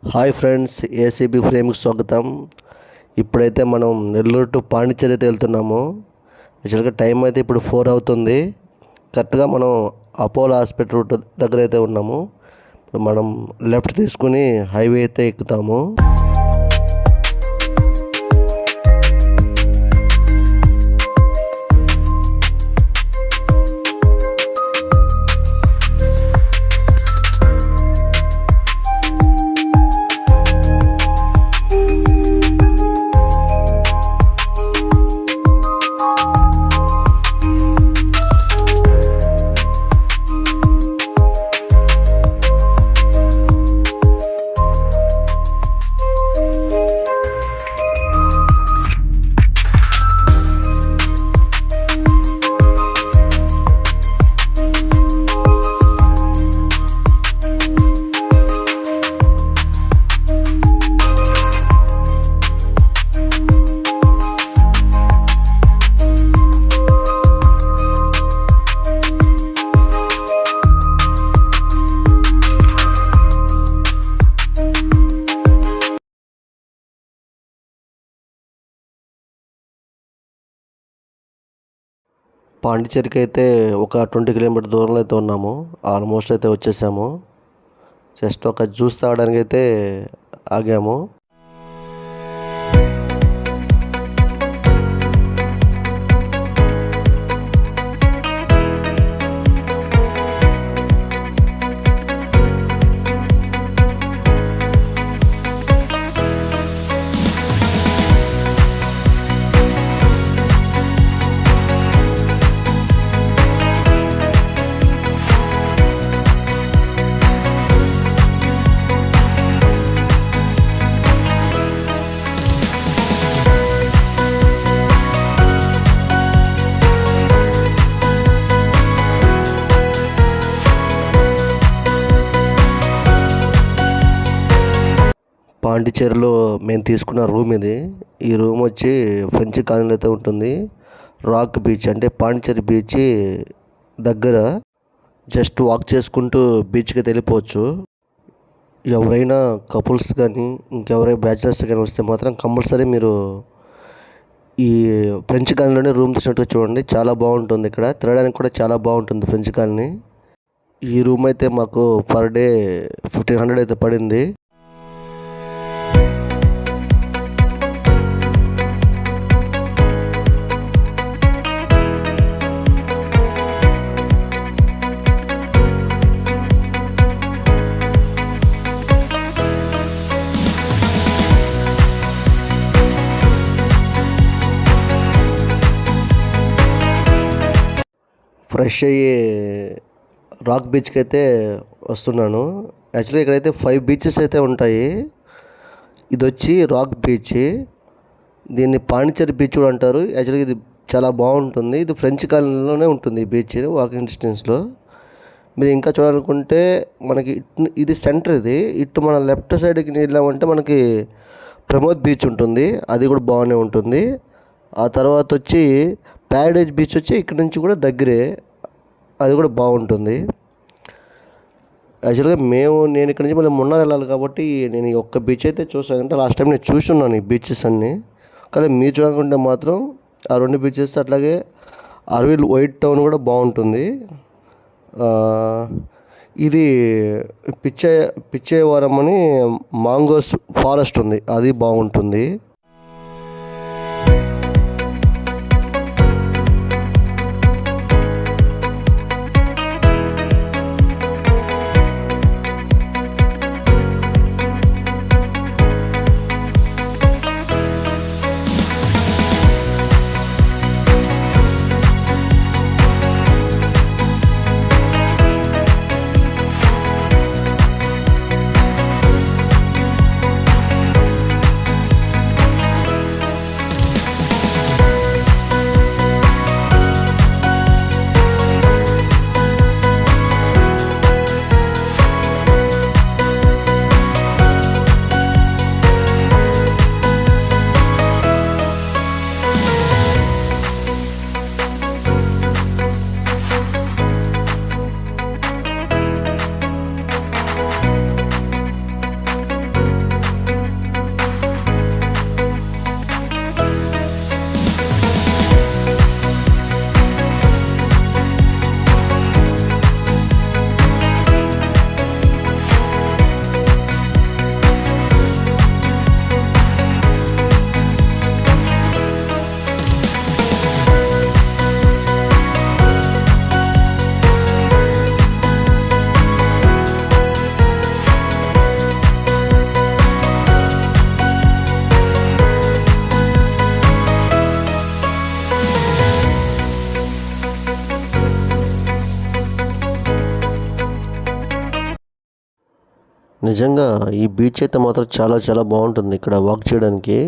Hi friends, ACB ఫ్రేమ్కి స్వాగతం. ఇప్పుడైతే మనం నెల్లూరు టు పాండిచ్చేరి అయితే వెళ్తున్నాము. యాక్చువల్గా టైం అయితే ఇప్పుడు 4 అవుతుంది. కరెక్ట్గా మనం అపోలో హాస్పిటల్ రూట్ దగ్గర అయితే ఉన్నాము. ఇప్పుడు మనం లెఫ్ట్ తీసుకుని హైవే అయితే ఎక్కుతాము. పాండిచ్చేరికి అయితే ఒక 20 కిలోమీటర్ దూరంలో అయితే ఉన్నాము. ఆల్మోస్ట్ అయితే వచ్చేసాము. జస్ట్ ఒక జ్యూస్ తాగడానికి అయితే ఆగాము. పాండిచ్చేరిలో మేము తీసుకున్న రూమ్ ఇది. ఈ రూమ్ వచ్చి ఫ్రెంచ్ కాలనీలో అయితే ఉంటుంది. రాక్ బీచ్ అంటే పాండిచ్చేరి బీచ్ దగ్గర జస్ట్ వాక్ చేసుకుంటూ బీచ్కి అయితే వెళ్ళిపోవచ్చు. ఎవరైనా కపుల్స్ కానీ ఇంకెవరైనా బ్యాచిలర్స్ కానీ వస్తే మాత్రం కంపల్సరీ మీరు ఈ ఫ్రెంచ్ కాలనీలోనే రూమ్ తీసినట్టుగా చూడండి. చాలా బాగుంటుంది. ఇక్కడ తిరగడానికి కూడా చాలా బాగుంటుంది ఫ్రెంచ్ కాలనీ. ఈ రూమ్ అయితే మాకు పర్ డే 1500 అయితే పడింది. ఫ్రెష్ అయ్యి రాక్ బీచ్కి అయితే వస్తున్నాను. యాక్చువల్లీ ఇక్కడైతే 5 బీచెస్ అయితే ఉంటాయి. ఇది వచ్చి రాక్ బీచ్. దీన్ని పాండిచ్చేరి బీచ్ కూడా అంటారు. యాక్చువల్గా ఇది చాలా బాగుంటుంది. ఇది ఫ్రెంచ్ కాలనీలోనే ఉంటుంది ఈ బీచ్, వాకింగ్ డిస్టెన్స్లో. మీరు ఇంకా చూడాలనుకుంటే మనకి ఇది సెంటర్. ఇది ఇటు మన లెఫ్ట్ సైడ్కి వెళ్ళామంటే మనకి ప్రమోద్ బీచ్ ఉంటుంది. అది కూడా బాగానే ఉంటుంది. ఆ తర్వాత వచ్చి ప్యారడైజ్ బీచ్ వచ్చి ఇక్కడ నుంచి కూడా దగ్గరే, అది కూడా బాగుంటుంది. యాక్చువల్గా నేను ఇక్కడ నుంచి మళ్ళీ మున్నార్ వెళ్ళాలి కాబట్టి నేను ఈ ఒక్క బీచ్ అయితే చూసాను. అంటే లాస్ట్ టైం నేను చూస్తున్నాను ఈ బీచెస్ అన్నీ. కానీ మీరు చూడాలనుకుంటే మాత్రం ఆ 2 బీచెస్, అట్లాగే అరవిల్ వైట్ టౌన్ కూడా బాగుంటుంది. ఇది పిచ్చేవరం అని మాంగోస్ ఫారెస్ట్ ఉంది, అది బాగుంటుంది. నిజంగా ఈ బీచ్ అయితే మాత్రం చాలా చాలా బాగుంటుంది ఇక్కడ వాక్ చేయడానికి.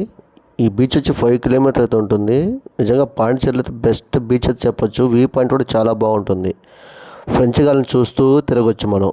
ఈ బీచ్ వచ్చి 5 కిలోమీటర్ అయితే ఉంటుంది. నిజంగా పాండిచ్చేరిలో అయితే బెస్ట్ బీచ్ అయితే చెప్పొచ్చు. వ్యూ పాయింట్ కూడా చాలా బాగుంటుంది. ఫ్రెంచ్ గాలిని చూస్తూ తిరగొచ్చు మనం.